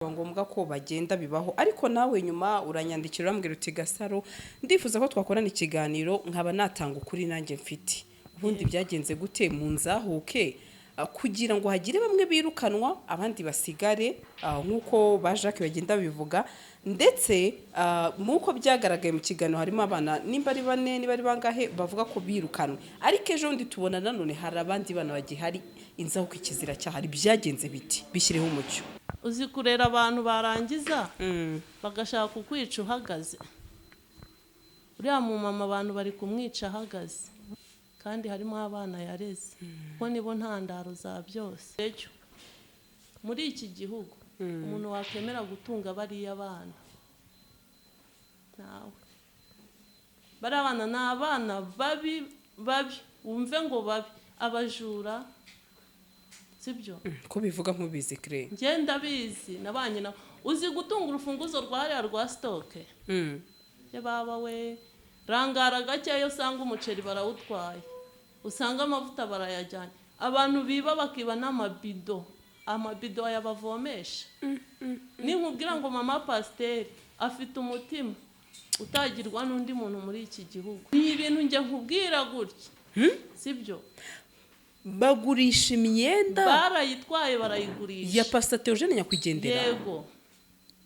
ngombwa ko bagenda bibaho ariko nawe nyuma uranyandikira urambwira uti Gasaro ndifuza ko twakorana ikiganiro nkaba natanga ukuri nanjye mfite ubundi byagenze gute mu nzahuke kugira ngo hagire bamwe birukanwa abandi basigare nkuko ba Jacques bagenda bivuga ndetse muko byagaragaye mu kiganiro harimo abana nimba ari bane niba ari bangahe bavuga ko birukanwe ariko ejo ndi tubona nanone hari abandi bana bagihari inzahuke ikizira cyahari byagenze biti bishyireho umucyo uzi kurera abantu barangiza bagashaka kukwica uhagaze uriya mu mama abantu bari kumwica ahagaze kandi harimo abana yareze ko nibo ntandaro za byose muri iki gihugu umuntu wakemera gutunga bariya bana nawe bari abana ni abana babi wumve ngo babi abajura sibyo ko bivuga nk'ubizi kre ngenda bizi nabanye na uzi gutunga urufunguzo rwariya rwa stoke ye baba we rangara gake yo sanga umuceri barawutwaye usanga amavuta barayajyanye abantu biba bakiba n'amabido yabavomesha ni nkubwira ngo mama pasteur afite umutima utagirwa n'undi muntu muri iki gihugu ni ibintu nge nkubwira gutya sibyo bagurisha imyenda barayitwaye barayigurisha ya Pastor Theogene nyakwigendera yego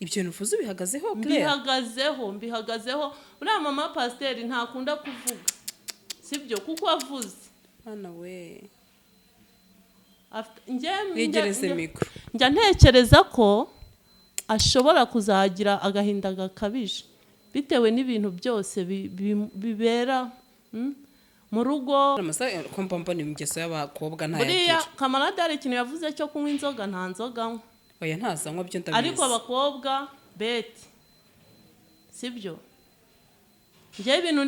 ibyo ntuvuze bihagazeho Claire mbihagazeho uriya mama pasteur ntakunda kuvuga sibyo kuko avuze bana we ngegereze mikro njya ntekereza ko ashobora kuzagira agahinda gakabije bitewe n'ibintu byose bibera mu rugo kompompo ni ingeso y'abakobwa nta buriya kamarade hari ikintu yavuze cyo kunywa inzoga nta nzoga nywa oya ntazanywa byo ndabizi ariko abakobwa beti sibyo njye ibintu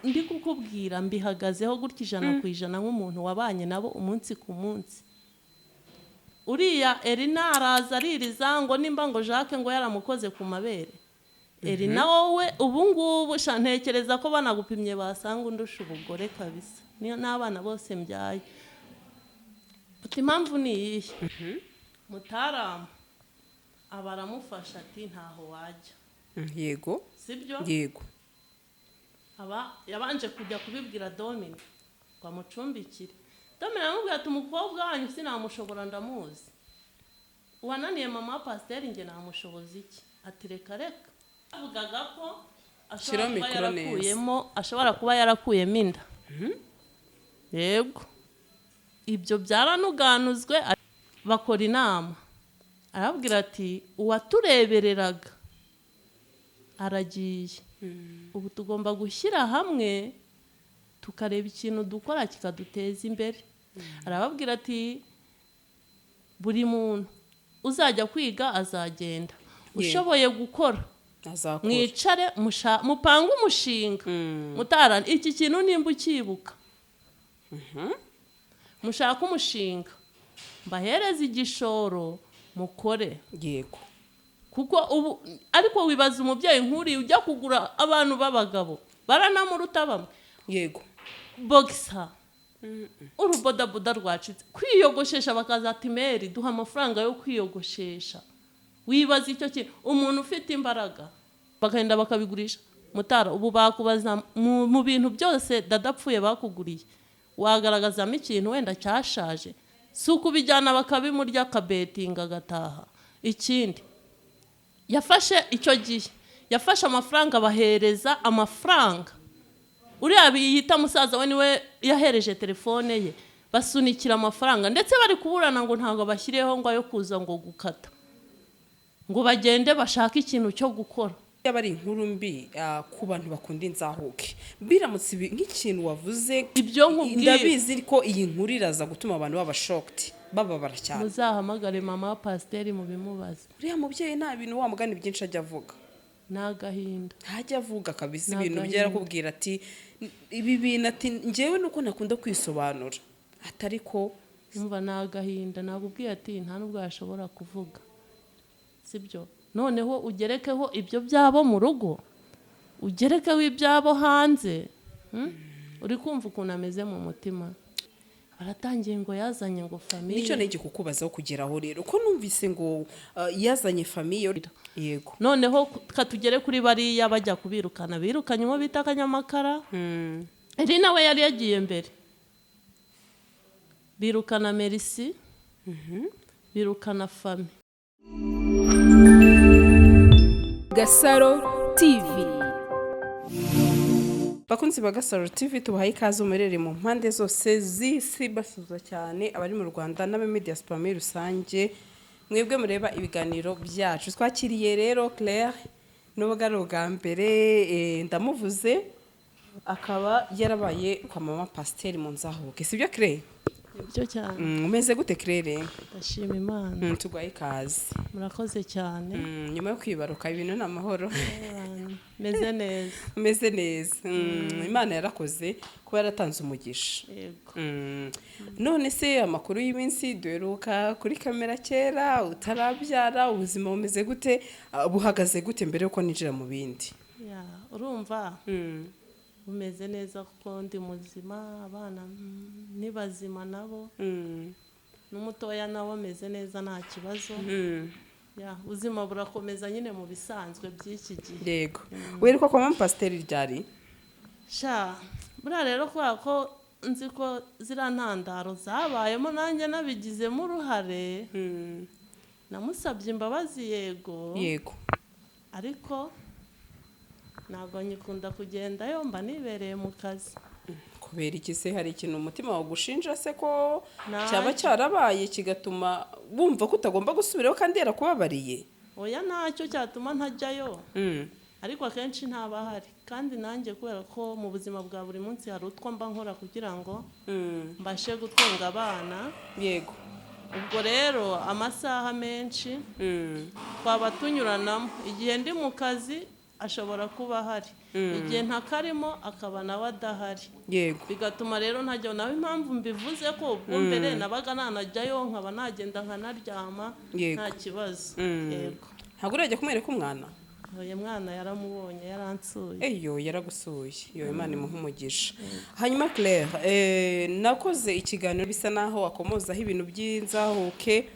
ndi kukubwira mbihagazeho gutya 100% nk'umuntu wabanye nabo umunsi ku munsi uriya Erina araza aririza ngo nimba ngo Jacques ngo yaramukoze ku mabere Erina wowe ubungubu ntekereza ko banagupimye basanga undusha ubugore kabisa niyo n'abana bose mbyaye uti impamvu ni iyihe Mutarama abaramufasha ati ntaho wajya yego sibyo yego yabanje kujya kubibwira Dominic bamucumbikire Dominic aramubwira ati umukobwa wanyu sinamushobora ndamuzi uwananiye mama pasteur nge namushoboza iki ati reka avugaga ko ashobora kuba yarakuyemo inda yego ibyo byaranuganuzwe bakora inama arabwira ati uwaturebereraga aragiye ubu tugomba gushyira hamwe tukareba ikintu dukora kikaduteza imbere arababwira ati buri muntu uzajya kwiga azagenda ushoboye gukora mwicare mupange umushinga mutarana iki kintu nimba ukibuka mushaka umushinga mbahereze igishoro mukore yego kuko ubu ariko wibaza umubyeyi nk'uri ujya kugura abantu b'abagabo baranamuruta bamwe yego boxer urubodaboda rwacitse kwiyogoshesha bakazata imeri duha amafaranga yo kwiyogoshesha wibaza icyo kintu umuntu ufite imbaraga bakagenda bakabigurisha mutara ubu bakubaza mu bintu byose dadapfuye bakuguriye wagaragazamo ikintu wenda cyashaje si ukubijyana bakabimurya akabetinga agataha ikindi yafashe icyo gihe yafashe amafaranga bahereza amafaranga uriya biyita musaza we niwe yahereje telefone ye basunikira amafaranga ndetse bari kuburana ngo ntabwo bashyireho ngo ayo kuza ngo gukata ngo bagende bashaka ikintu cyo gukora yabari inkuru mbi ku bantu bakunda inzahuke biramutse nk'ikintu wavuze ibyo nkubwira ndabizi ko iyi nkuru iraza gutuma abantu baba shocked bababara cyane muzahamagare mama pasteur mu bimubaza uriya mubyeyi nta bintu wa mugani byinshi ajya avuga nagahinda ntajya avuga kabisa ibintu byarakubwira ati ibi bintu ati ngewe nuko nakunda kwisobanura atari ko umva nagahinda nagubwiye ati nta nubwo yashobora kuvuga sibyo noneho ugerekeho ibyo byabo mu rugo ugerekeho ibyabo hanze uri kumva ukuntu ameze mu mutima baratangiye ngo yazanye ngo famille. Nicyo nege kukubazaho kugeraho rero ko numvise ngo yazanye famille. Yego. Noneho katugere kuri bariya bajya kubirukana, birukanye uwo bita Kanyamakara. Eri nawe yari yagiye mbere. Birukana Merci. Birukana Fami. Gasaro TV. Bakunzi ba Gasaro TV tubahaye ikaze umerere mu mpande zose z'isi, basuza cyane abari mu Rwanda n'abami diaspora muri rusange. Mwebwe mureba ibiganiro byacu. Twakiriye rero Claire n'ubugaro bwa mbere, ndamuvuze akaba yarabaye kwa mama Pasteur mu Nzahuke. Sibyo Claire? Ibyo cyane. Umeze gute Claire? Ndashima Imana. Tuguhaye ikaze. Murakoze cyane. Nyuma yo kwibaruka ibintu n'amahoro. Meze neza. Meze neza. Imana yarakoze kuba yaratanze umugisha. Yego. None se amakuru y'iminsi duheruka kuri kamera kera utarabyara, ubuzima bumeze gute, buhagaze gute mbere yuko ninjira mu bindi? Ya, urumva? Bumeze neza kuko ndi muzima, abana ni bazima nabo. N'umutoya nawe ameze neza nta kibazo. Ya, ubuzima burakomeza nyine mu bisanzwe by'iki gihe. Yego. Weruka kwa mama Pasteur ryari? Sha, buriya rero kubera ko nzi ko ziriya ntandaro zabayemo nanjye nabigizemo uruhare. Namusabye imbabazi yego. Yego. Ariko ntabwo nyikunda kugenda yo mba nibereye mu kazi. Kubera iki se, hari ikintu umutima wagushinja se ko Nta- cyaba cyarabaye kigatuma bumva ko utagomba gusubiraho kandi yarakubabariye? Oya ntacyo cyatuma ntajyayo. Ariko akenshi ntabahari kandi nanjye kubera ko mu buzima bwa buri munsi hari utwo mba nkora kugira ngo mbashe gutunga abana. Yego. Ubwo rero amasaha menshi twaba tunyuranamo. Igihe ndi mu kazi ashobora kuba ahari, igihe ntakarimo akaba nawe adahari. Yego. Bigatuma rero ntajyayo. Nawe impamvu mbivuze ko ubwo mbere nabaga nanajyayo nkaba nagenda nkanaryama Yego. nta kibazo. Yego. Ntabwo urajya kumwereka umwana? Uyu mwana yaramubonye yaransuye. Eyo yaragusuye. Yo Imana imuha umugisha. Hanyuma Claire, nakoze ikiganiro bisa naho akomozaho ibintu by'inzahuke,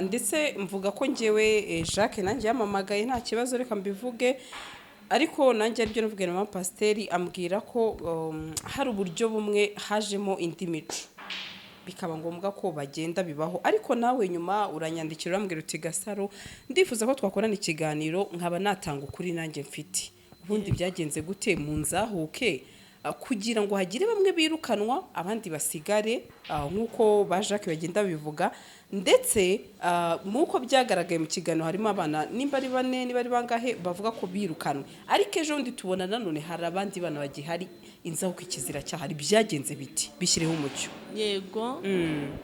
ndetse mvuga ko njyewe Jacques nanjye yamamagaye nta kibazo reka mbivuge, ariko nanjye aribyo navuga na mama Pasteur ambwira ko hari uburyo bumwe hajemo indi mico bikaba ngombwa ko bagenda bibaho. Ariko nawe nyuma uranyandikira urambwira uti Gasaro, ndifuza ko twakorana ikiganiro nkaba natanga ukuri nanjye mfite. Ubundi byagenze gute mu Nzahuke kugira ngo hagire bamwe birukanwa abandi basigare, nk'uko ba Jacques bagenda bivuga, ndetse nk'uko byagaragaye mu kiganiro harimo abana nimba ari 4 niba ari bangahe bavuga ko birukanwe, ariko ejo ndi tubona nanone hari abandi bana bagihari. Inzahuke kizira cyahari, byagenze biti bishyireho umucyo? Yego.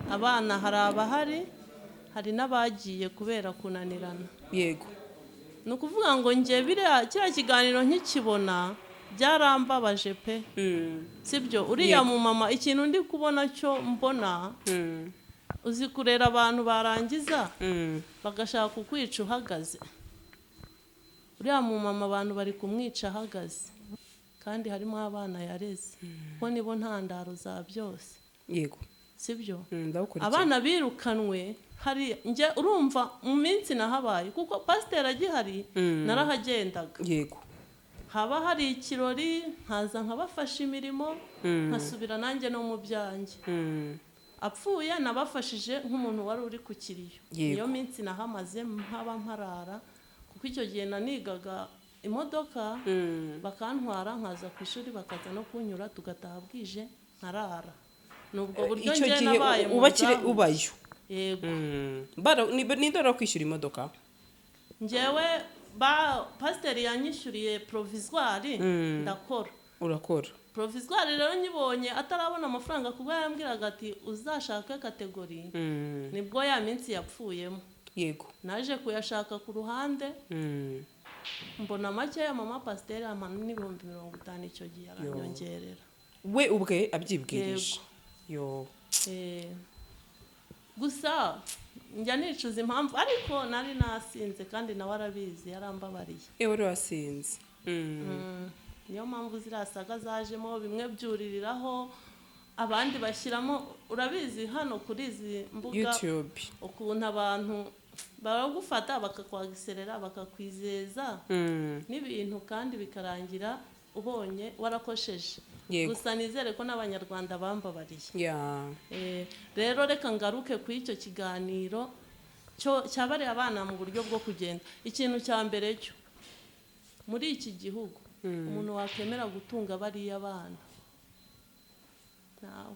Abana hari abahari, hari n'abagiye kubera kunanirana. Yego. Ni ukuvuga ngo njye kiriya kiganiro nkikibona byarambabaje pe. Sibyo? Uriya mu mama ikintu ndi kubona cyo mbona, uzi kurera abantu barangiza bagashaka kukwica uhagaze. Uriya mu mama abantu bari kumwica ahagaze kandi harimo abana yareze, ko nibo ntandaro za byose. Yego. Sibyo? Ndawukurikira. Abana birukanwe hari njye urumva mu minsi nahabaye kuko Pasteur agihari narahagendaga. Yego. Haba hari ikirori nkaza nkabafasha imirimo nkasubira nanjye no mu byanjye. Apfuye nabafashije nk'umuntu wari uri ku kiriyo. Iyo minsi nahamaze mpaba mparara kuko icyo gihe nanigaga imodoka bakantwara nkaza ku ishuri bakaza no kunyura tugataha bwije nkarara. Nubwo buryo njye nabaye mu ubakire ubayo. Yego. Nindora kwishyura imodoka? Njyewe Pasteur yanyishyuriye provisoire ndakora. Urakora? Provisoire rero nyibonye atarabona amafaranga kuko yarambwiraga ati uzashaka kategori, nibwo ya minsi yapfuyemo. Yego. Naje kuyashaka ku ruhande mbona make ya mama Pasteur amana n'ibihumbi 50 icyo gihe aranyongerera. We ubwe abyibwirije? Yo. Gusa njya nicuza impamvu ariko nari nasinze kandi nawe arabizi yarambabariye. Wari wasinze? Niyo mpamvu zirasaga zajemo bimwe byuririraho abandi bashyiramo urabizi hano kuri izi mbuga YouTube. ukuntu abantu baragufata bakakwagiserera bakakwizeza n'ibintu kandi bikarangira ubonye warakosheje. Yego. Gusa nizere ko n'abanyarwanda bambabariye. Yeah. Rero reka ngaruke ku icyo kiganiro cyabareye abana mu buryo bwo kugenda. Ikintu cya mbere cyo muri iki gihugu umuntu wakemera gutunga bariya abana nawe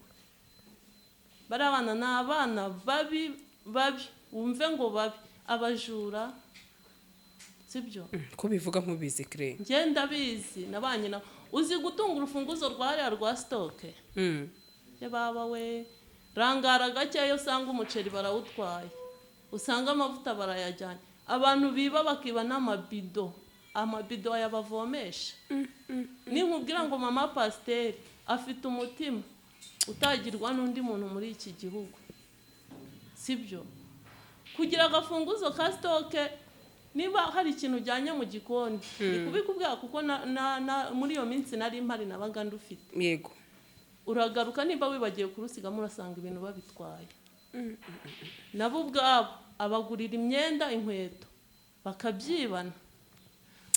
bari abana ni abana babi wumve ngo babi abajura sibyo ko bivuga nk'ubizi kre ngenda bizi nabanye na uzi gutunga urufunguzo rwariya rwa stoke ye baba we rangara gakeyo usanga umuceri barawutwaye usanga amavuta barayajyanye abantu biba bakiba n'amabido yabavomesha ninkubwira ngo mama pasiteri afite umutima utagirwa n'undi muntu muri iki gihugu sibyo kugira agafunguzo ka stoke niba hari ikintu ujyanye mu gikoni kubikubwira kuko muri iyo minsi nari mpari nabaga ndufite yego uragaruka niba wibagiye kurusigamo urasanga ibintu babitwaye nabo ubwabo abagurira imyenda inkweto bakabyibana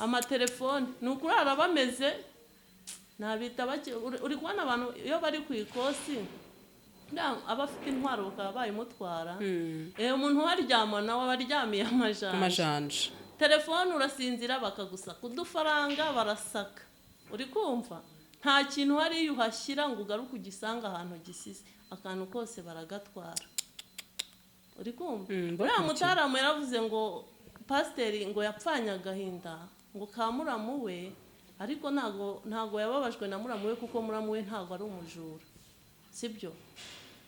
amatelefone ni ukurara bameze nabita uri kubona abantu iyo bari ku ikosi abafite intwaro bakaba bayimutwara umuntu waryama nawe abaryamiye amajanja telefone urasinzira bakagusaka udufaranga barasaka uri kumva nta kintu hariyo uhashyira ngo ugaruke ugisanga ahantu gisize akantu kose baragatwara uri kumva uriya mutaramu yaravuze ngo pasiteri ngo yapfanye agahinda ngo ka muramu we ariko ntago yababajwe na muramu we kuko muramu we ntago ari umujura sibyo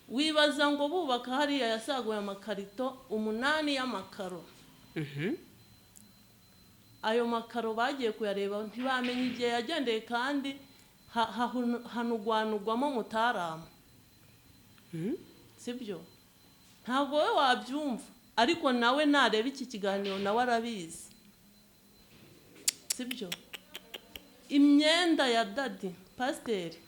wibaza ngo bubaka hariya yasaguye amakarito 8 y'amakaro ayo makaro bagiye kuyareba ntibamenye igihe yagendeye kandi hanugwanugwamo mutaramu sibyo ntago we wabyumva ariko nawe nareba iki kiganiro nawe arabizi sibyo imyenda ya dadi pasiteri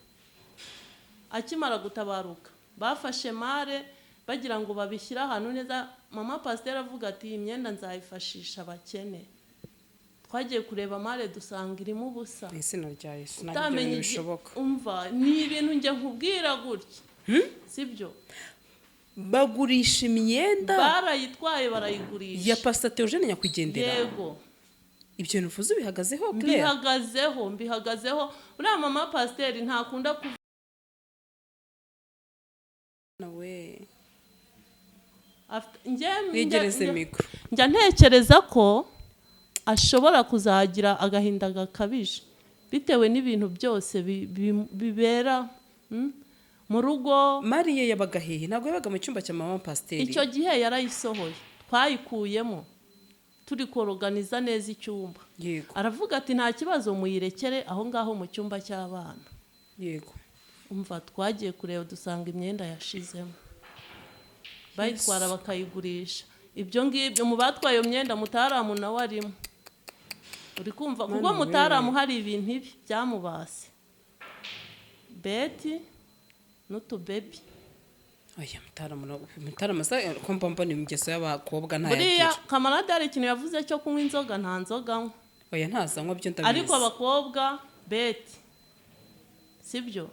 akimara gutabaruka bafashe mare bagira ngo babishyira ahantu neza mama pasiteri avuga ati iyi myenda nzayifashisha abakene twagiye kureba mare dusanga irimo ubusa izina rya Yesu ntabwo bishoboka umva ni ibintu njye nkubwira gutya sibyo bagurisha imyenda barayitwaye barayigurisha ya Pastor Theogene Nyakwigendera yego ibyo ntuvuze bihagazeho mbihagazeho uriya mama pasiteri ntakunda nawe ngegereze mikro njya ntekereza ko ashobora kuzagira agahinda gakabije bitewe n'ibintu byose bibera mu rugo. Mariye yabaga hehe ntabwo yabaga mu cyumba cya mama pasiteri icyo gihe yarayisohoye twayikuyemo turi koroganiza neza icyumba yego aravuga ati nta kibazo muyirekere aho ngaho mu cyumba cy'abana yego umva twagiye kureba dusanga imyenda yashizemo bayitwara bakayigurisha ibyo ngibyo mu batwaye iyo myenda mutaramu nawe arimo uri kumva kuko mutaramu hari ibintu ibi byamubase beti n'utubebi oya mutaramu sa ko mbona imigeso y'abakobwa nta buriya kamarade hari ikintu yavuze cyo kunywa inzoga nta nzoga nywa oya ntazanywa byo ndabizi ariko abakobwa beti sibyo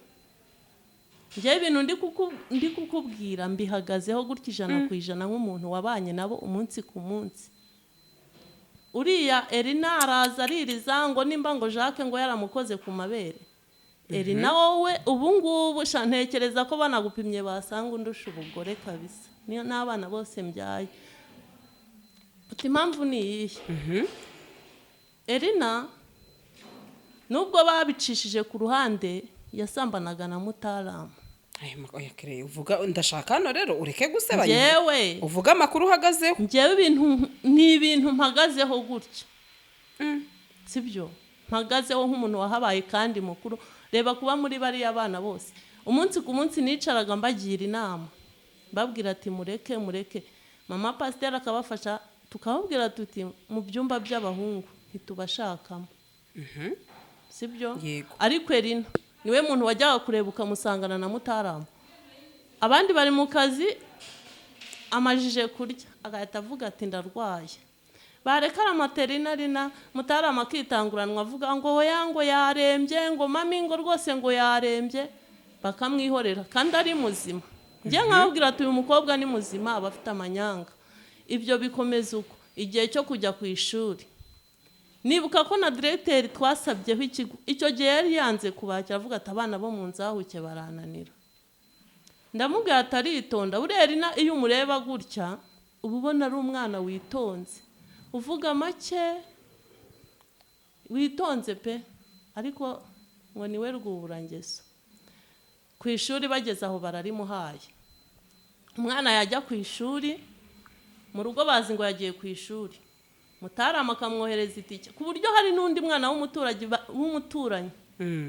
njye ibintu ndi kukubwira mbihagazeho gutya 100% nk'umuntu wabanye nabo umunsi ku munsi. Uriya Erina araza aririza ngo nimba ngo Jacques ngo yaramukoze ku mabere. Erina wowe ubu ngubu shantekereza ko banagupimye basanga undusha ubugore kabisa. Niyo n'abana bose mbyaye. Uti impamvu ni iyihe? Erina nubwo babicishije ku ruhande yasambanaga na mutaramu. Oya kire uvuga ndashaka hano rero ureke gusebanya. Yewe uvuga amakuru uhagazeho. Ngewe ibintu mpagazeho gutya. Sibyo mpagazeho nk'umuntu wahabaye kandi mukuru. Reba kuba muri bari abana bose. Umunsi ku munsi nicaraga mbagira inama. Babwira ati mureke. Mama pasteur akabafasha tukababwira tuti mu byumba by'abahungu ntitubashakamo. Sibyo? Yego. Ariko Erina niwe muntu wajyaga kureba ukamusangana na Mutaramu. Abandi bari mu kazi amajije kurya agahita avuga ati ndarwaye. Barekara materinari na Mutaramu akitanguranwa avuga ngo oya ngo yarembye, ngo mami ngo rwose ngo yarembye, bakamwihorera kandi ari muzima. Njye nkabwira ati uyu mukobwa ni muzima, aba afite amanyanga. Ibyo bikomeza uko igihe cyo kujya ku ishuri. Nibuka ko na directeur twasabyeho ikigo, icyo gihe yari yanze kubakira avuga ati abana bo mu nzahuke barananira. Ndamubwira ati aritonda, burera iyo umureba gutya uba ubona ari umwana witonze, uvuga make, witonze pe, ariko ngo niwe rwuburangeso. Ku ishuri bageze aho bararimuhaye. Umwana yajya ku ishuri, mu rugo bazi ngo yagiye ku ishuri. Mutaramu akamwohereza itike, ku buryo hari n'undi mwana w'umuturanyi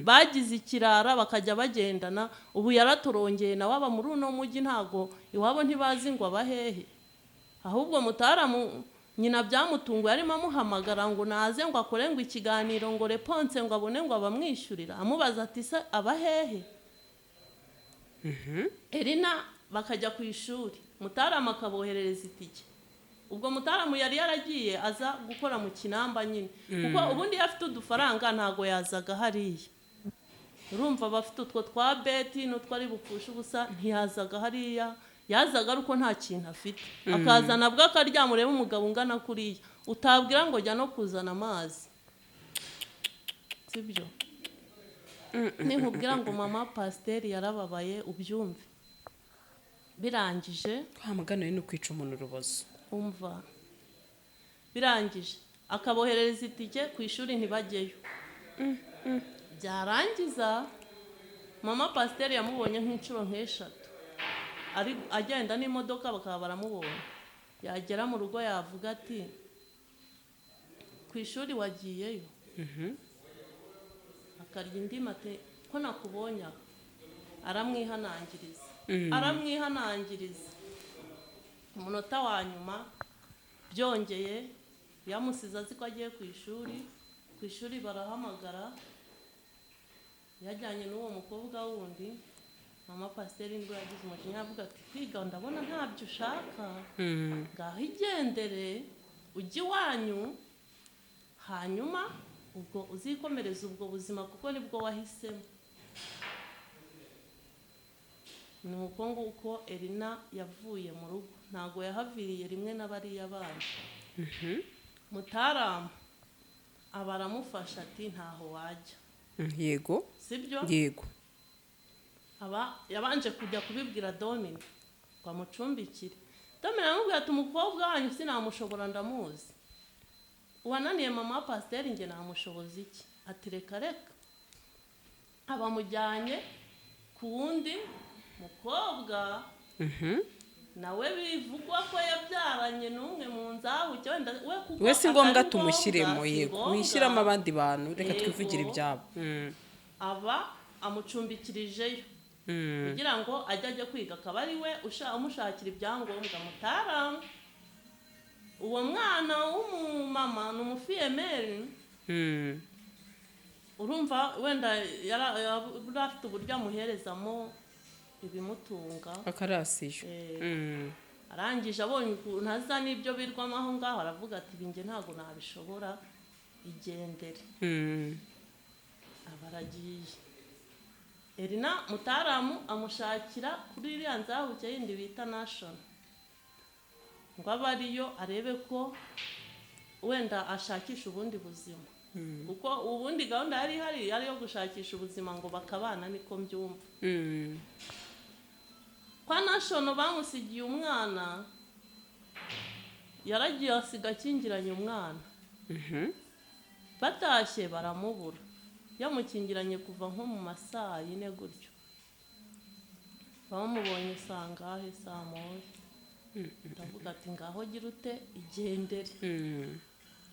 bagize ikirara bakajya bagendana. Ubu yaratorongeye nawe aba muri uno mujyi, ntago iwabo ntibazi ngo abahehe. Ahubwo Mutaramu nyina byamutunguye, arimo amuhamagara ngo naze ngo akore ngo ikiganiro ngo reponse ngo abone ngo abamwishyurira. Amubaza ati se abahehe? Erina bakajya ku ishuri, Mutaramu akaboherereza itike. Ubwo Mutaramu yari yaragiye aza gukora mu Kinamba nyine, kuko ubundi afite udufaranga ntago yazaga hariya. Urumva bafite utwo twa beti n'utwo ari bupfusha ubusa, ntiyazaga hariya. Yazaga ariko nta kintu afite, akazana bwa akaryama ureba umugabo ungana kuriya utabwira ngo jya no kuzana amazi, sibyo? Ninkubwira ngo mama pasiteri yarababaye ubyumve. Birangije kwamagana ni ukwica umuntu urubozo. Umva, birangije akaboherereza itike ku ishuri ntibajyeyo. Byarangiza mama pasiteri yamubonye nk'inshuro nk'eshatu, ari agenda n'imodoka bakaba baramubonye. Yagera mu rugo yavuga ati ku ishuri wagiyeyo? Akarya indimi ati ko nakubonye. Aramwihanangiriza, aramwihanangiriza. Umunota wa nyuma byongeye yamusize azi ko agiye ku ishuri barahamagara. Yajyanye n'uwo mukobwa wundi, mama pasiteri nibwo yagize umujinya avuga ati kwiga ndabona ntabyo ushaka, ngaho igendere ujye iwanyu, hanyuma ubwo uzikomereza ubwo buzima kuko nibwo wahisemo. Ni uko nguko Erina yavuye mu rugo, ntago yahaviriye rimwe n'abariya bana. Mutaramu aba aramufasha ati ntaho wajya. Yego, sibyo? Yego. Aba yabanje kujya kubibwira Dominic kwa mucumbikire. Dominic aramubwira ati umukobwa wanyu sinamushobora ndamuzi. Uwananiye mama pasiteri nge namushoboza iki? Ati reka reka. Abamujyanye ku wundi mukobwa, nawe bivugwa ko yabyaranye n'umwe mu nzahuke, wenda we si ngombwa tumushyiremo. Yego, wishyiramo abandi bantu, reka twivugire ibyabo. Aba amucumbikirijeyo kugira ngo ajye kwiga, akaba ari we umushakira ibyangombwa. Mutaramu uwo mwana w'umumama ni umufiyemeri, urumva wenda yari afite uburyo amuherezamo ibimutunga akarasiyo. Arangije abonye ukuntu aza n'ibyo birwamo aho ngaho, aravuga ati binge ntabwo nabishobora, igendere. Abaragiye. Erina Mutaramu amushakira kuri iriya nzahuke yindi bita National, ngo abe ariyo arebe ko wenda ashakisha ubundi buzima, kuko ubundi gahunda yari ihari yari yo gushakisha ubuzima ngo bakabana, niko mbyumva. Kwa National bamusigiye umwana, yaragiye asiga akingiranye umwana. Batashye baramubura, yamukingiranye kuva nko mu masaa 4 gutyo. Bamubonye sangahe saa 1. Ndavuga ati ngaho gira ute igendere.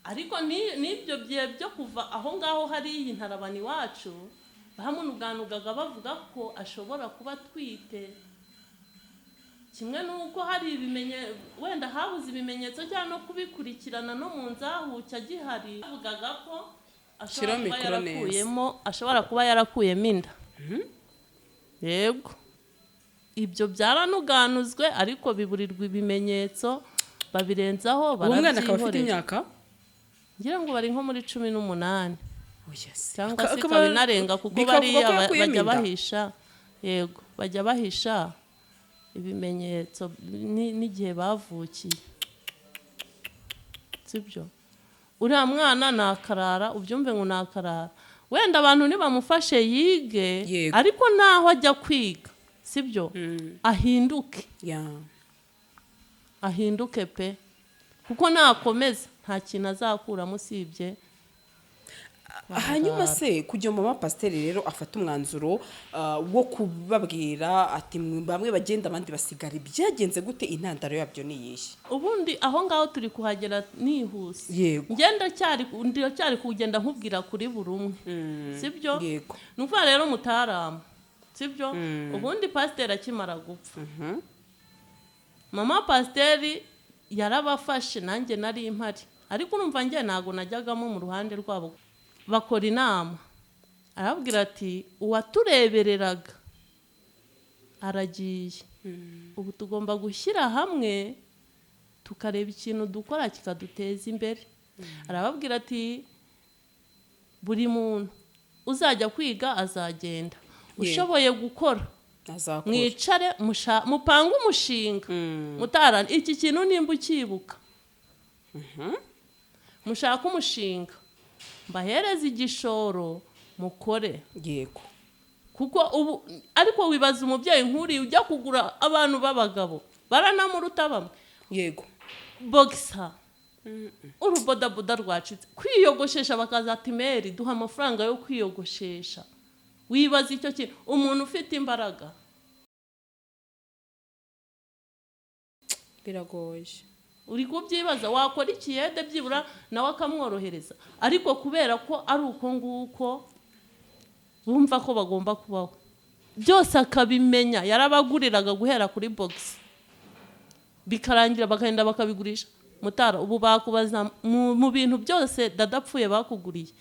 Ariko n'ibyo byo kuva aho ngaho hari iyi ntarabani wacu bamunuganugaga bavuga ko ashobora kuba atwite. Kimwe nuko hari wenda habuze ibimenyetso cyangwa no kubikurikirana no mu nzahuke agihari, bavugaga ko ashobora kuba yarakuyemo inda. yego ibyo byaranuganuzwe ariko biburirwa ibimenyetso babirenzaho uwo mwana akaba afite barabyihorera imyaka ngira ngo bari nko muri 18 yes. cyangwa se ikaba inarenga kuko bikavuga bariya ko yakuyemo bajya inda. bahisha yego bajya bahisha ibimenyetso n'igihe bavukiye sibyo uriya mwana nakarara ubyumve ngo nakarara wenda abantu nibamufashe yige Yego. ariko naho ajya kwiga sibyo ahinduke ahinduke pe kuko nakomeza nta kintu azakuramo usibye hanyuma se kugira ngo mama pasiteri rero afate umwanzuro wo kubabwira ati bamwe bagenda abandi basigara byagenze gute intandaro yabyo ni iyihe ubundi aho ngaho turi kuhagera nihuse Yego. ngenda cyari kugenda nkubwira kuri buri umwe sibyo Yego. ni ukuvuga rero mutarama sibyo ubundi pasiteri akimara gupfa mama pasiteri yarabafashe nanjye nari impari ariko urumva njye ntabwo najyagamo mu ruhande rwabo bakora inama arabwira ati uwaturebereraga aragiye ubu tugomba gushyira hamwe tukareba ikintu dukora kikaduteza imbere arababwira ati buri muntu uzajya kwiga azagenda ushoboye gukora mwicare mupange umushinga mutarana iki kintu nimba ukibuka mushaka umushinga mbahereze igishoro mukore yego kuko ubu ariko wibaza umubyeyi nk'uriya ujya kugura abantu b'abagabo baranamuruta bamwe yego bogisa urubodaboda rwacitse kwiyogoshesha bakaza ati meri duha amafaranga yo kwiyogoshesha wibaza icyo kintu umuntu ufite imbaraga biragoye uri kubyibaza wakora ikiyede byibura nawe akamworohereza ariko kubera ko ari uko nguko bumva ko bagomba kubaho byose akabimenya yarabaguriraga guhera kuri box bikarangira bakagenda bakabigurisha mutara ubu bakubaza mu bintu byose dadapfuye bakuguriye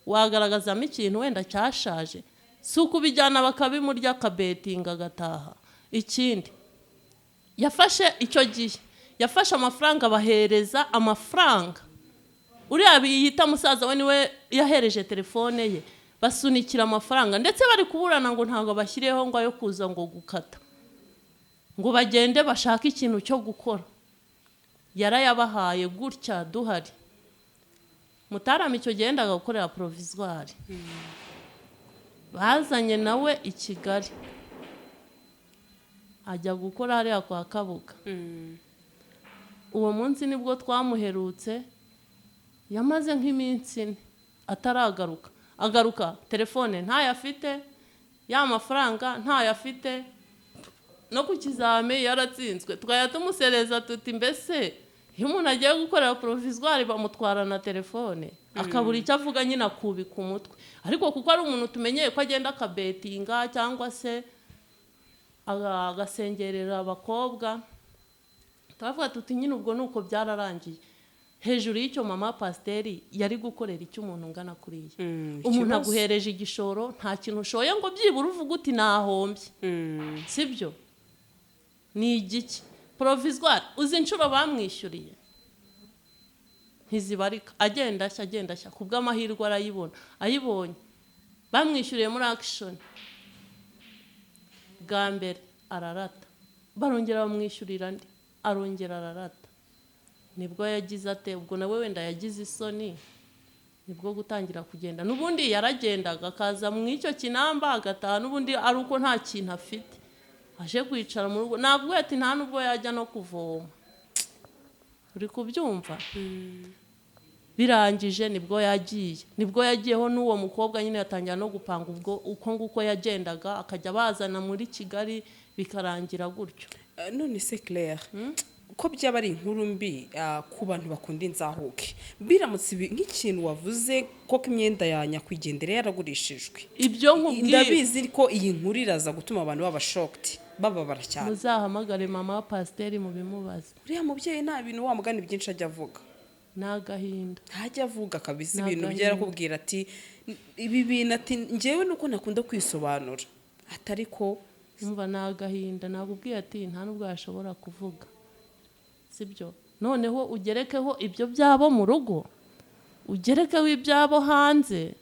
wagaragazamo ikintu wenda cyashaje si ukubijyana bakabimurya akabetinga agataha ikindi yafashe icyo gihe yafashe amafaranga bahereza amafaranga uriya biyita musaza we niwe yahereje telefone ye basunikira amafaranga ndetse bari kuburana ngo ntabwo bashyireho ngo ayo kuza ngo gukata ngo bagende bashake ikintu cyo gukora yarayabahaye gutya duhari mutarama icyo gendaga gukorera provisoire bazanye nawe i Kigali ajya gukora hariya kwa Kabuga uwo munsi nibwo twamuherutse yamaze nk'iminsi ine ataragaruka agaruka telefone ntayafite ya mafaranga ntayafite no ku kizame yaratsinzwe twaya tumusereza tuti mbese iyo umuntu agiye gukorera provisoire bamutwara na telefone akabura icyo avuga nyine akubika umutwe ariko kuko ari umuntu tumenyeye ko agenda akabetinga cyangwa se agasengerera abakobwa turavuga tuti nyine ubwo nuko byararangiye hejuru y'icyo mama pasiteri yari gukorera icyo umuntu ungana kuriya umuntu aguhereje igishoro nta kintu ushoye ngo byibura uvuga uti nahombye sibyo ni igiki provisoire uzi inshuro bamwishyuriye ntizibarika agenda ashya ku bw'amahirwe arayibona ayibonye bamwishyuriye muri action bwa mbere ararata barongera bamwishyurira andi arongera ararata nibwo yagize ate ubwo nawe wenda yagize isoni nibwo gutangira kugenda n'ubundi yaragendaga akaza mu icyo kinamba agataha n'ubundi ari uko nta kintu afite aje kwicara mu rugo nabwo ati nta nubwo yajya no kuvoma uri kubyumva birangije nibwo yagiyeho n'uwo mukobwa nyine yatangira no gupanga ubwo uko nguko yagendaga akajya bazana muri Kigali bikarangira gutyo none se Claire ko byaba ari inkuru mbi ku bantu bakunda inzahuke biramutse nk'ikintu wavuze ko imyenda ya nyakwigendera yaragurishijwe ibyo nkubwiye ndabizi ko iyi nkuru iraza gutuma abantu baba shocked bababara cyane muzahamagare mama pasiteri mu bimubaza uriya mubyeyi nta bintu wa mugani byinshi ajya avuga n'agahinda ntajya avuga kabisa Ni ibintu agahinda. byarakubwira ati ibi bintu ati njyewe nuko nakunda kwisobanura atari ko umva n'agahinda nakubwiye ati nta nubwo yashobora kuvuga sibyo noneho ugerekeho ibyo byabo mu rugo ugerekeho ibyabo hanze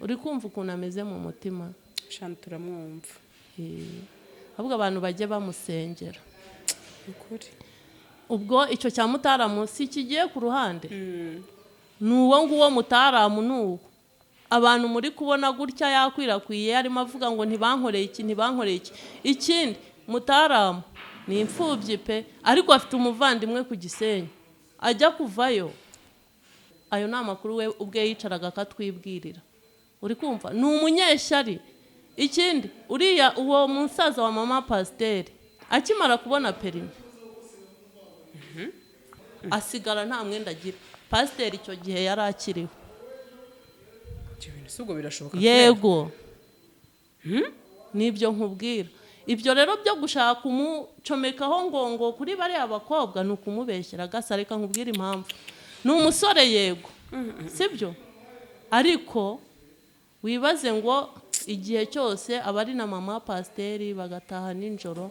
uri kumva ukuntu ameze mu mutima shana turamwumva ahubwo abantu bajye bamusengera ukuri ubwo icyo cya Mutaramu si kigiye ku ruhande ni uwo nguwo Mutaramu ni uwo abantu muri kubona gutya yakwirakwiye arimo avuga ngo ntibankoreye iki ntibankoreye iki ikindi Mutaramu ni imfubyi pe ariko afite umuvandimwe ku Gisenyi ajya kuvayo ayo ni amakuru we ubwe yicaraga akatwibwirira uri kumva ni umunyeshyari ikindi uriya uwo musaza wa mama Pasiteri akimara kubona perimi asigara nta mwenda agira Pasiteri icyo gihe yari akiriho ibyo bintu si ubwo birashoboka yego nibyo nkubwira ibyo rero byo gushaka kumucomekaho ngo kuri bariya bakobwa ni ukumubeshyera gasa reka nkubwire impamvu ni umusore yego sibyo ariko wibaze ngo igihe cyose abari na mama Pasiteri bagataha nijoro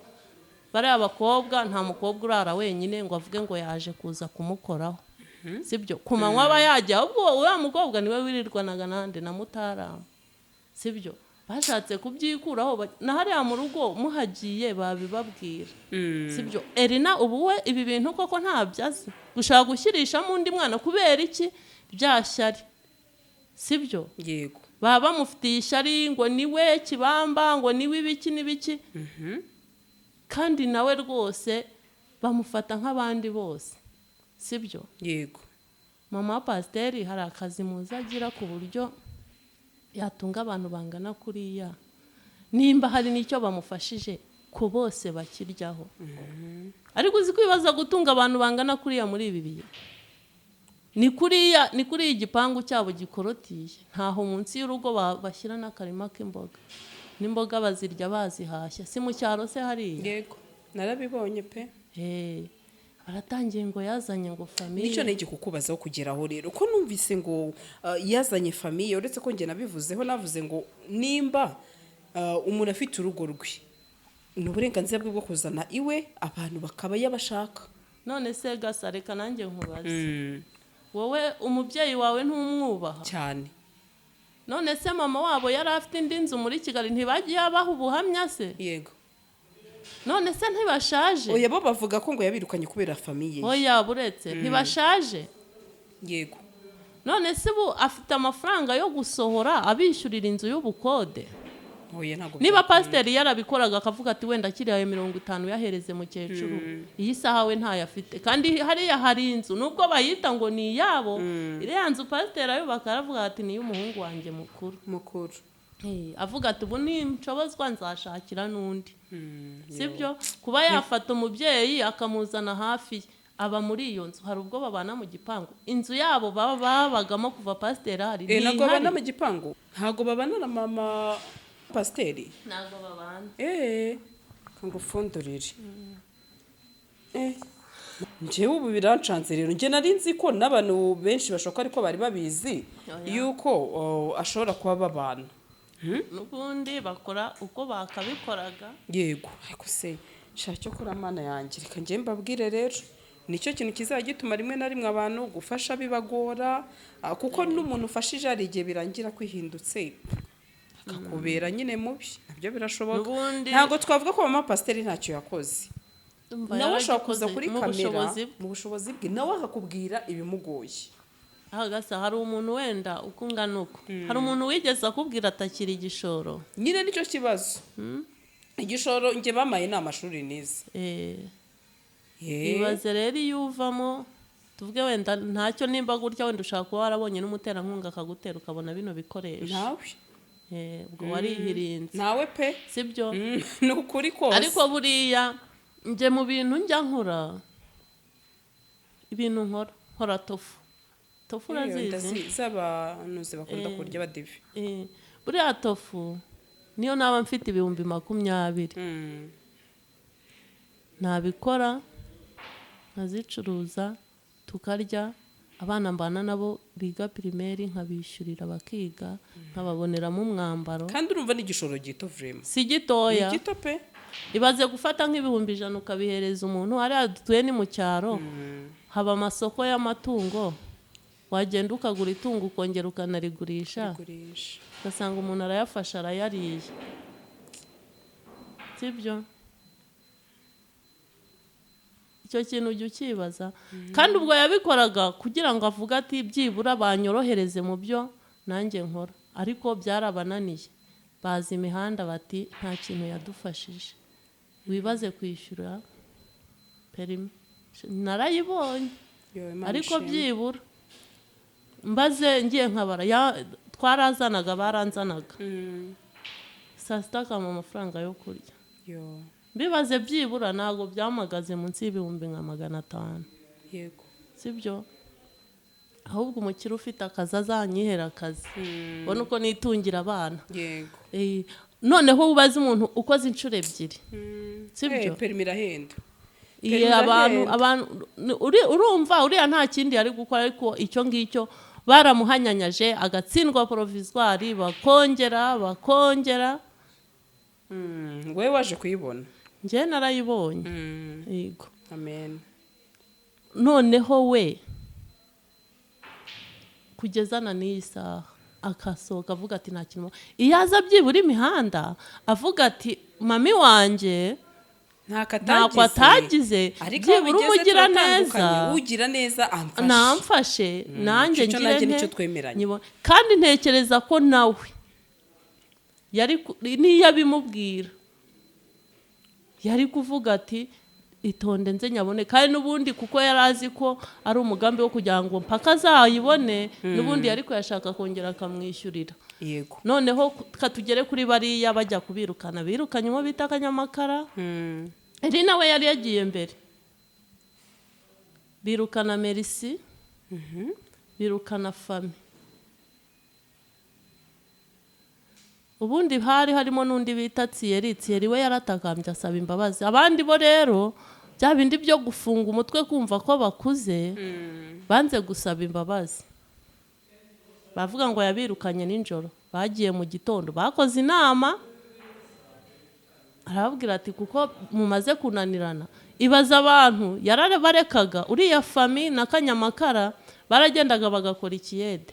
bariya bakobwa nta mukobwa urara wenyine ngo avuge ngo yaje kuza kumukoraho sibyo ku manywa aba yajya ubwo uriya mukobwa niwe wirirwanaga nande na Mutaramu sibyo bashatse kubyikuraho na hariya mu rugo muhagiye babibabwira sibyo Erina ubu we ibi bintu koko ntabyo azi gushaka gushyirishamo undi mwana kubera iki byashyari sibyo yego baba bamufitiye ishyari ngo niwe kibamba ngo niwe ibiki n'ibiki kandi nawe rwose bamufata nk'abandi bose sibyo yego mama Pasiteri hari akazi muza agira ku buryo yatunga abantu bangana kuriya nimba hari n'icyo bamufashije ko bose bakiryaho ariko uzi kwibaza gutunga abantu bangana kuriya muri ibi bihe ni kuriya igipangu cyabo gikorotiye ntaho munsi y'urugo bashyira n'akarima k'imboga n'imboga bazirya bazihashya si mu cyaro se hariya yego narabibonye pe baratangiye ngo yazanye ngo famiye nicyo nigi kukubazaho kugeraho rero ko numvise ngo yazanye famiye uretse ko njye nabivuzeho navuze ngo nimba umuntu afite urugo rwe ni uburenganzira bwe bwo kuzana iwe abantu bakaba yabashaka none se gasa reka nanjye nkubaze wowe umubyeyi wawe ntumwubaha cyane none se mama wabo yari afite indi nzu muri Kigali ntibagiye abaha ubuhamya se yego none se ntibashaje oya bo bavuga ko ngo yabirukanye kubera famiye oya buretse ntibashaje yego none se ubu afite amafaranga yo gusohora abishyurira inzu y'ubukode oya ntago niba Pasiteri yarabikoraga akavuga ati wenda kiriya 50 yahereze mukecuru iyi saha we ntayo afite kandi hariya hari inzu nubwo bayita ngo ni iyabo iriya nzu Pasiteri ayubaka aravuga ati ni y'umuhungu wanjye mukuru avuga ati ubu ninshobozwa nzashakira n'undi sibyo kuba yafata umubyeyi akamuzana hafi aba muri iyo nzu hari ubwo babana mu gipangu inzu yabo babagamo kuva Pasiteri hari ntabwo babana mu gipangu ntabwo babana na mama Pasiteri ntabwo babana kangufundurire njyewe ubu birancanze rero njye nari nzi ko n'abantu benshi bashoboka ariko bari babizi yuko ashobora kuba babana n'ubundi bakora uko bakabikoraga yego ariko se shaka cyo kuri amana yanjye reka njye mbabwire rero nicyo kintu kizajya gituma rimwe na rimwe abantu gufasha bibagora kuko n'umuntu ufashije hari igihe birangira kwihindutse akakubera nyine mubi nabyo birashoboka ntabwo twavuga ko mama Pasiteri ntacyo yakoze nawe ashobora kuza kuri kamera mu bushobozi bwe nawe akakubwira ibimugoye ahagasa hari umuntu wenda ukungana uko hari umuntu wigeze akubwira atakira igishoro nyine nicyo kibazo igishoro njye bamaye ni amashuri nize ibaze rero iyo uvamo tuvuge wenda ntacyo nimba gutya wenda ushaka kuba warabonye n'umuterankunga akagutera ukabona bino bikoresho nawe ubwo warihirinze nawe pe sibyo ni ukuri kose ariko buriya njye mu bintu njya nkora ibintu nkora tofu urazizi z'abantu bakunda kurya badive buriya tofu niyo naba mfite 20,000 nabikora nkazicuruza tukarya abana mbana nabo biga primaire nkabishyurira bakiga nkababoneramo umwambaro kandi urumva n'igishoro gito vraiment si gitoya ni gito pe ibaze gufata nk'ibihumbi 100 ukabihereza umuntu ari dutuye ni mu cyaro haba amasoko y'amatungo wagenda ukagura itungo ukongera ukanarigurisha ugasanga umuntu arayafasha arayariye sibyo icyo kintu ujya ukibaza kandi ubwo yabikoraga kugira ngo avuge ati byibura banyorohereze mu byo nanjye nkora ariko byarabananiye bazi imihanda bati nta kintu yadufashije wibaze kwishyura perimi narayibonye ariko byibura mbaze ngiye nkabara twarazanaga baranzanaga saa sita akama amafaranga yo kurya bibaze byibura ntabwo byamagaze munsi y'ibihumbi nka 500 yego sibyo ahubwo umukire ufite akazi azanyihera akazi ubona uko nitungira abana yego noneho ubaze umuntu ukoze inshuro ebyiri sibyo perimi irahenda abantu urumva uriya nta kindi yari gukora ariko icyo ngicyo baramuhanyanyaje agatsindwa provisoire bakongera wowe waje kuyibona njye narayibonye yego amen noneho we kugezana n'iyi saha akasohoka avuga ati nta kintu iyo aza byibura imihanda avuga ati mami wanjye ntako atagize byibura umugira neza ugira neza namfashe nanjye ngire kandi ntekereza ko nawe yari niyo abimubwira yari kuvuga ati itonde nze nyabone kandi n'ubundi kuko yari azi ko ari umugambi wo kugira ngo mpaka azayibone n'ubundi yari kuyashaka kongera akamwishyurira yego noneho katugere kuri bariya bajya kubirukana birukanye uwo bita Akanyamakara eri nawe yari yagiye mbere birukana Merci birukana Fami ubundi hari harimo n'undi bita Thierry we yaratakambye asaba imbabazi abandi bo rero bya bindi byo gufunga umutwe kumva ko bakuze banze gusaba imbabazi bavuga ngo yabirukanye nijoro bagiye mu gitondo bakoze inama arababwira ati kuko mumaze kunanirana ibaza abantu yarabarekaga uriya Fami na Kanyamakara baragendaga bagakora ikiyede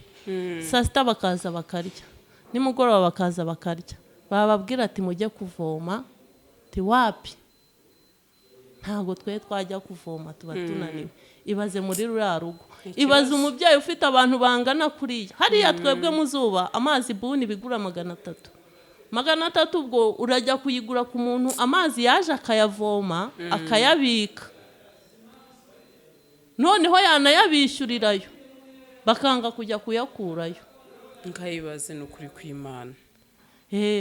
saa sita bakaza bakarya nimugoroba bakaza bakarya bababwira ati mujye kuvoma ti wapi ntago twe twajya kuvoma tuba tunaniwe ibaze muri ruriya rugo ibaze umubyeyi ufite abantu bangana kuriya hariya twebwe muzuba amazi buni bigura 300 ubwo urajya kuyigura ku muntu amazi yaje akayavoma akayabika noneho yanayabishyurirayo bakanga kujya kuyakurayo nkayibaze n'ukuri kw'Imana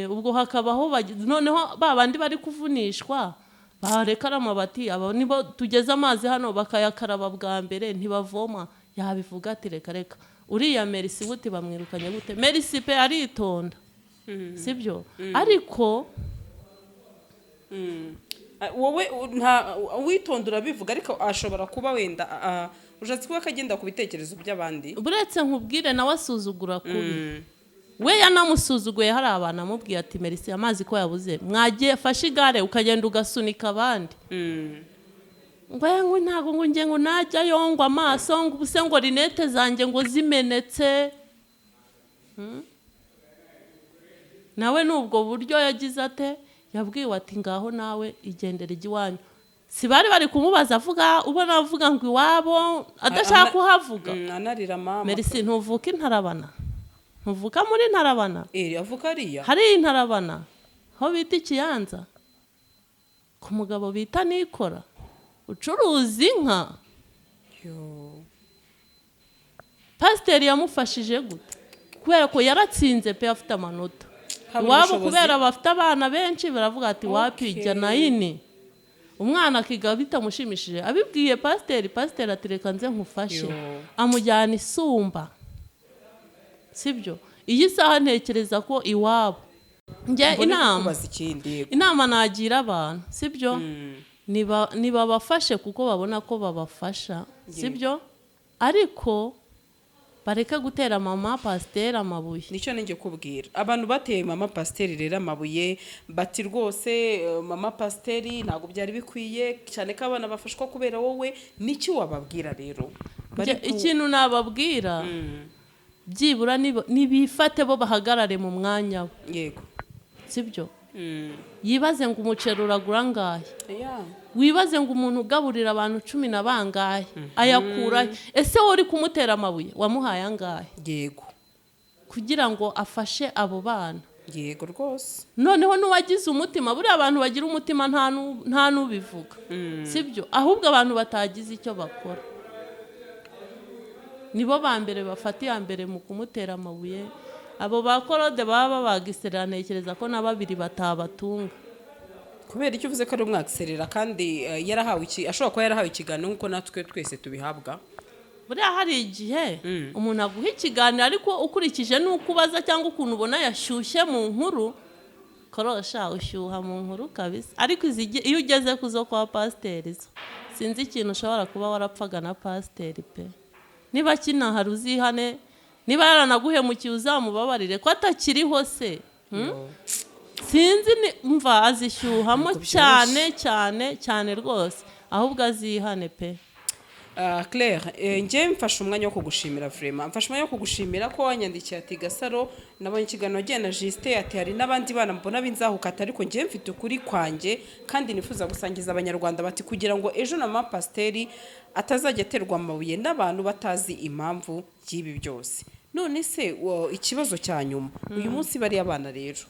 ubwo hakabaho noneho babandi bari kuvunishwa barekara amabati aba nibo tugeze amazi hano bakayakaraba bwa mbere ntibavoma yabivuga ati reka uriya Merci gute bamwirukanye gute Merci pe aritonda sibyo ariko wowe nta witondura bivuga ariko ashobora kuba wenda ushatse kuba akagenda ku bitekerezo by'abandi buretse nkubwire nawe asuzugura kubi we yanamusuzuguye hari abantu amubwiye ati Merci amazi ko yabuze mwagiye fashe igare ukagenda ugasunika abandi ngo ntago ngo nge ngo najya yongwa amaso ngo ubuse ngo rinete zanjye ngo zimenetse nawe nubwo buryo yagize ate yabwiwe ati ngaho nawe igendere iwanyu si bari kumubaza avuga ubona avuga ngo iwabo adashaka kuhavuga anarira mama Merci ntuvuka Intarabana ntuvuka muri Ntarabana avuka ariya hari Intarabana aho bita Ikiyanza ku mugabo bita Nikora ucuruza inka pasiteri yamufashije gute kubera ko yaratsinze pe afite amanota iwabo kubera bafite abana benshi baravuga ati wapijya nayini umwana akiga bitamushimishije abibwiye pasiteri ati reka nze nkufashe amujyana Isumba sibyo iyi saha ntekereza ko iwabo njye inama nagira abantu sibyo niba bafashe kuko babona ko babafasha sibyo ariko bareke gutera mama pasiteri amabuye. nicyo ninjye kubwira abantu bateye mama pasiteri rero amabuye bati rwose mama pasiteri ntabwo byari bikwiye cyane ko abana bafashwa kubera wowe. n'icyo wababwira rero ikintu nababwira byibura nibifate bo bahagarare mu mwanya we. yego sibyo yibaze ngo umuceri uragura ngahe, yeah. wibaze ngo umuntu ugaburira abantu 10 na bangahe ayakura. ese wowe uri kumutera amabuye wamuhaye angahe? yego kugira ngo afashe abo bana. yego rwose. noneho n'uwagize umutima, buriya abantu bagira umutima nta n'ubivuga. sibyo ahubwo abantu batagize icyo bakora nibo ba mbere bafata iya mbere mu kumutera amabuye. abo ba korode baba bagiserera ntekereza ko na 2 batabatunga. kubera icyo uvuze ko ari umwagiserera kandi yarahawe ashobora kuba yarahawe ikiganiro nk'uko natwe twese tubihabwa. buriya hari igihe umuntu aguha ikiganiro ariko ukurikije n'uko ubaza cyangwa ukuntu ubona yashyushye mu nkuru, korosha ushyuha mu nkuru kabisa. ariko iyo ugeze kuzo kwa pasiteri zo sinzi ikintu ushobora kuba warapfaga na pasiteri pe. niba kinahari uzihane, niba yaranaguhemukiye uzamubabarire ko atakiriho se. sinzi mva azishyuhamo cyane cyane cyane rwose, ahubwo azihane pe. Claire, njye mfashe umwanya wo kugushimira vraiment. mfashe umwanya wo kugushimira ko wanyandikiye ati Gasaro nabonye ikiganiro agenda Justin ati hari n'abandi bana mbona binzahukata ariko njye mfite ukuri kwanjye kandi nifuza gusangiza abanyarwanda bati kugira ngo ejo na mama pasiteri atazajya aterwa amabuye n'abantu batazi impamvu y'ibi byose. none se ikibazo cya nyuma uyu munsi bari abana rero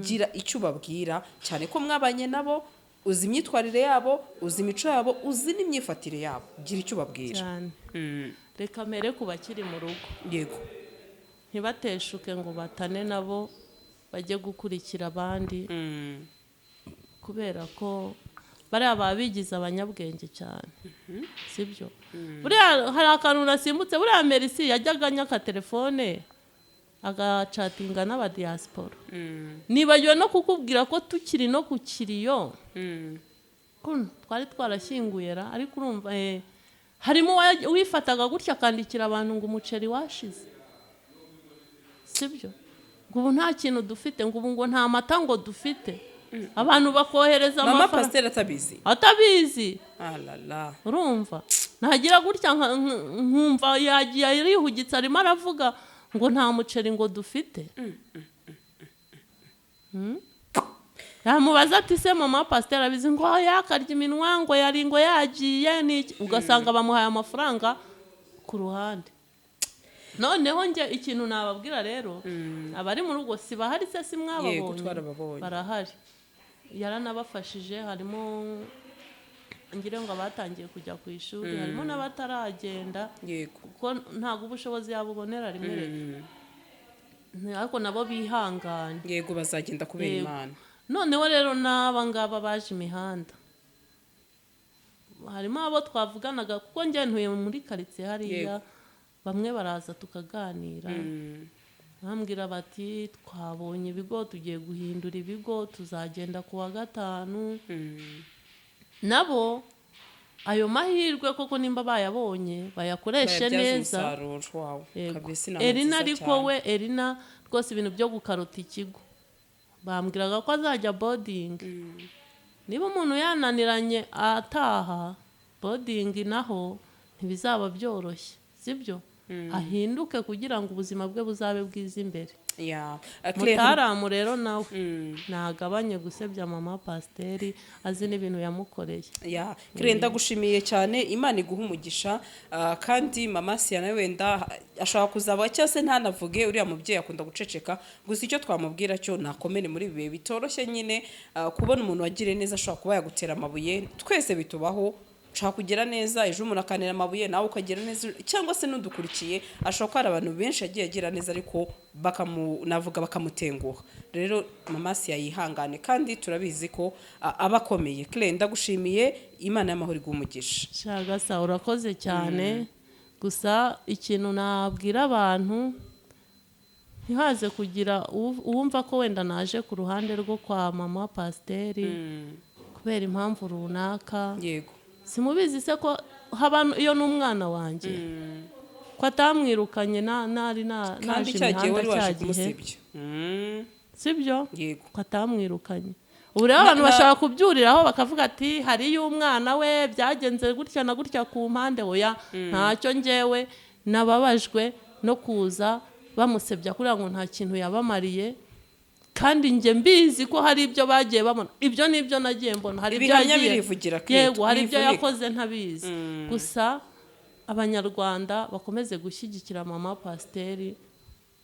gira icyo ubabwira cyane ko mwabanye nabo, uzi imyitwarire yabo, uzi imico yabo, uzi n'imyifatire yabo. gira icyo ubabwira cyane. reka mere ku bakiri mu rugo. yego ntibateshuke ngo batane nabo bajye gukurikira abandi kubera ko bariya baba bigize abanyabwenge cyane. sibyo buriya hari akantu nasimbutse, buriya Merisi yajyaga anyaka telefone agacatinga n'abadiyasipora. nibagiwe no kukubwira ko tukiri no ku kiriyo twari twarashyinguye ariko urumva harimo wifataga gutya akandikira abantu ngo umuceri washize. sibyo ngo ubu nta kintu dufite, ngo ubu ngo nta mata ngo dufite. abantu bakohereza mama amafaranga pasiteri atabizi. alala urumva ntagira gutya nkumva yagiye arihugitse arimo aravuga ngo nta muceri ngo dufite. yamubaza ati se mama pasiteri abizi ngo yakarya iminwa ngo yari ngo yagiye n'iki, ugasanga bamuhaye amafaranga ku ruhande. noneho njye ikintu nababwira rero abari mu rugo si bahari se si mwababonye? barahari, yaranabafashije. harimo ngire ngo abatangiye kujya ku ishuri, harimo n'abataragenda kuko ntabwo ubushobozi yabubonera rimwe rimwe, ariko nabo bihangane. yego bazagenda kubera Imana. noneho rero n'aba ngaba baje imihanda, harimo abo twavuganaga kuko njye ntuye muri karitsiye hariya. bamwe baraza tukaganira, bambwira bati twabonye ibigo tugiye guhindura ibigo, tuzagenda ku wa 5. nabo ayo mahirwe koko nimba bayabonye bayakoreshe neza. Erina ariko we Erina rwose ibintu byo gukarota ikigo bambwiraga ko azajya boarding. niba umuntu yananiranye ataha boarding naho ntibizaba byoroshye, sibyo? ahinduke kugira ngo ubuzima bwe buzabe bwiza imbere. mutaramu rero nawe ntagabanye gusebya mama pasiteri, azi n'ibintu yamukoreye. Claire ndagushimiye cyane, Imana iguha umugisha. kandi mama Siana wenda ashobora kuzaba cyose ntanavuge, uriya mubyeyi akunda guceceka, gusa icyo twamubwira cyo nakomene muri bibe bitoroshye nyine. kubona umuntu wagire neza ashobora kuba yagutera amabuye, twese bitubaho. ushaka kugira neza, ejo umuntu akanira amabuye nawe ukagira neza, cyangwa se n'udukurikiye ashobora ko hari abantu benshi yagiye agira neza ariko navuga bakamutenguha. rero mama si yayihangane kandi turabizi ko aba akomeye. Claire ndagushimiye, Imana y'amahoro igumugisha. Shagasa urakoze cyane. gusa ikintu nabwira abantu ntihaze kugira uwumva ko wenda naje ku ruhande rwo kwa mama pasiteri kubera impamvu runaka. yego simubizi se ko habano iyo n'umwana wanjye ko atamwirukanye kandi naje cyagiye imihanda wari waje cyagihe kumusebya sibyo yego ko atamwirukanye ubu rero abantu bashaka kubyuriraho bakavuga ati hariyo umwana we byagenze gutya na gutya ku mpande oya ntacyo njyewe nababajwe no kuza bamusebya kugira ngo nta kintu yabamariye kandi njye mbizi ko hari ibyo bagiye babona ibyo nibyo nagiye mbona hari ibyo ibihamya yagiye birivugira yego hari ibyo yakoze ntabizi gusa abanyarwanda bakomeze gushyigikira mama pasiteri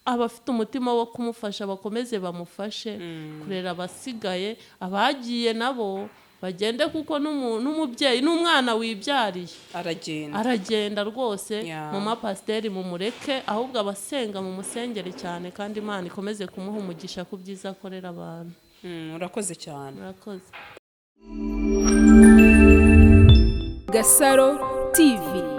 abafite umutima wo kumufasha bakomeze bamufashe kurera abasigaye abagiye nabo bagende kuko n'umubyeyi n'umwana wibyariye aragenda rwose mama pasiteri mumureke ahubwo abasenga mu musengeri cyane kandi Imana ikomeze kumuha umugisha ku byiza akorera abantu urakoze cyane urakoze Gasaro TV.